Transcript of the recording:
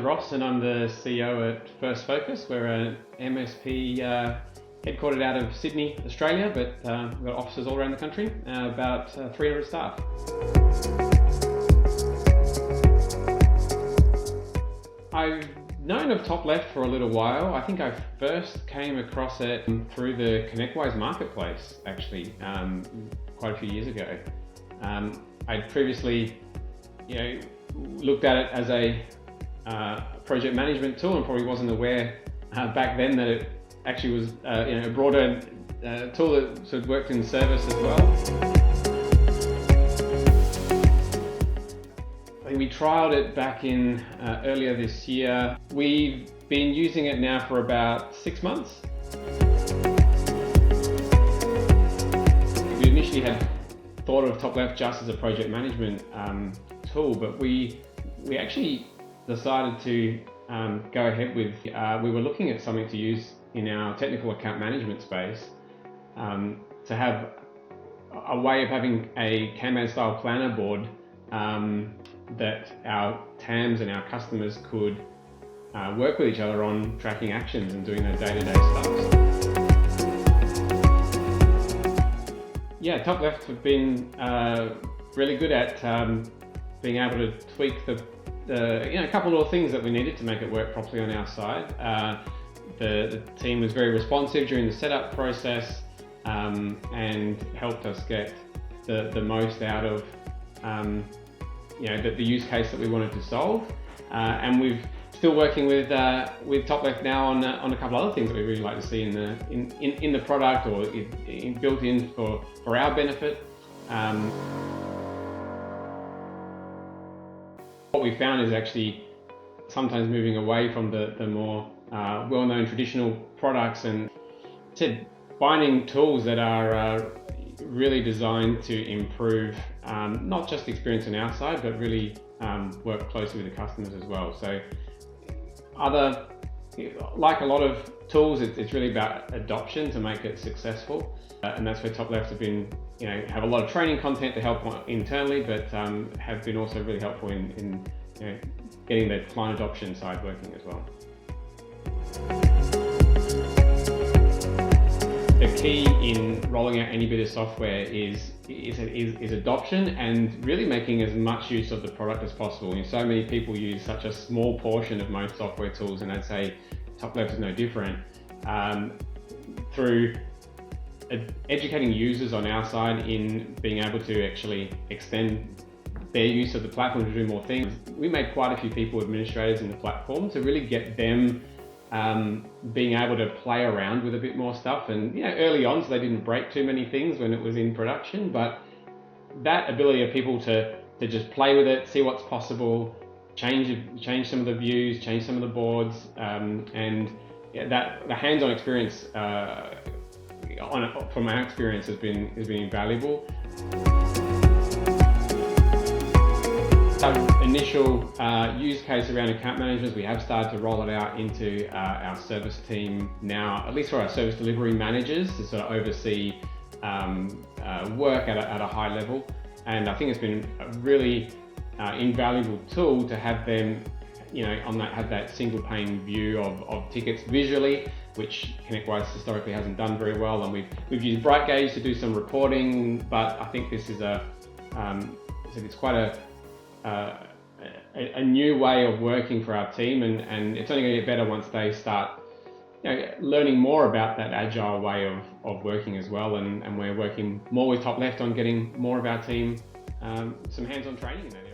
Ross and I'm the CEO at First Focus. We're an MSP headquartered out of Sydney, Australia, but we've got offices all around the country, about 300 staff. I've known of TopLeft for a little while. I think I first came across it through the ConnectWise marketplace, actually, quite a few years ago. I'd previously, looked at it as a project management tool and probably wasn't aware back then that it actually was a broader tool that sort of worked in service as well. I think we trialed it back in earlier this year. We've been using it now for about 6 months. We initially had thought of TopLeft just as a project management tool, but we actually decided to go ahead with, we were looking at something to use in our technical account management space, to have a way of having a Kanban-style planner board that our TAMs and our customers could work with each other on tracking actions and doing their day-to-day stuff. Yeah, TopLeft have been really good at being able to tweak a couple of little things that we needed to make it work properly on our side. The team was very responsive during the setup process and helped us get the most out of the use case that we wanted to solve. And we've still working with TopLeft now on a couple of other things that we really like to see in the product or built in for our benefit. What we found is actually sometimes moving away from the more well-known traditional products and finding tools that are really designed to improve not just the experience on our side, but really work closely with the customers as well. So like a lot of tools, it's really about adoption to make it successful. And that's where TopLeft have been, have a lot of training content to help internally, but have been also really helpful in getting the client adoption side working as well. The key in rolling out any bit of software is adoption and really making as much use of the product as possible. So many people use such a small portion of most software tools, and I'd say TopLeft is no different. Through educating users on our side in being able to actually extend their use of the platform to do more things, we made quite a few people administrators in the platform to really get them being able to play around with a bit more stuff. And early on, so they didn't break too many things when it was in production, but that ability of people to just play with it, see what's possible, change some of the views, change some of the boards, and that the hands-on experience from our experience has been invaluable. Our initial use case around account managers, we have started to roll it out into our service team now, at least for our service delivery managers, to sort of oversee work at a high level. And I think it's been a really invaluable tool to have them, have that single pane view of tickets visually, which ConnectWise historically hasn't done very well. And we've used BrightGauge to do some reporting, but I think this is it's quite a new way of working for our team, and it's only going to get better once they start learning more about that agile way of working as well. And we're working more with TopLeft on getting more of our team some hands-on training in that area.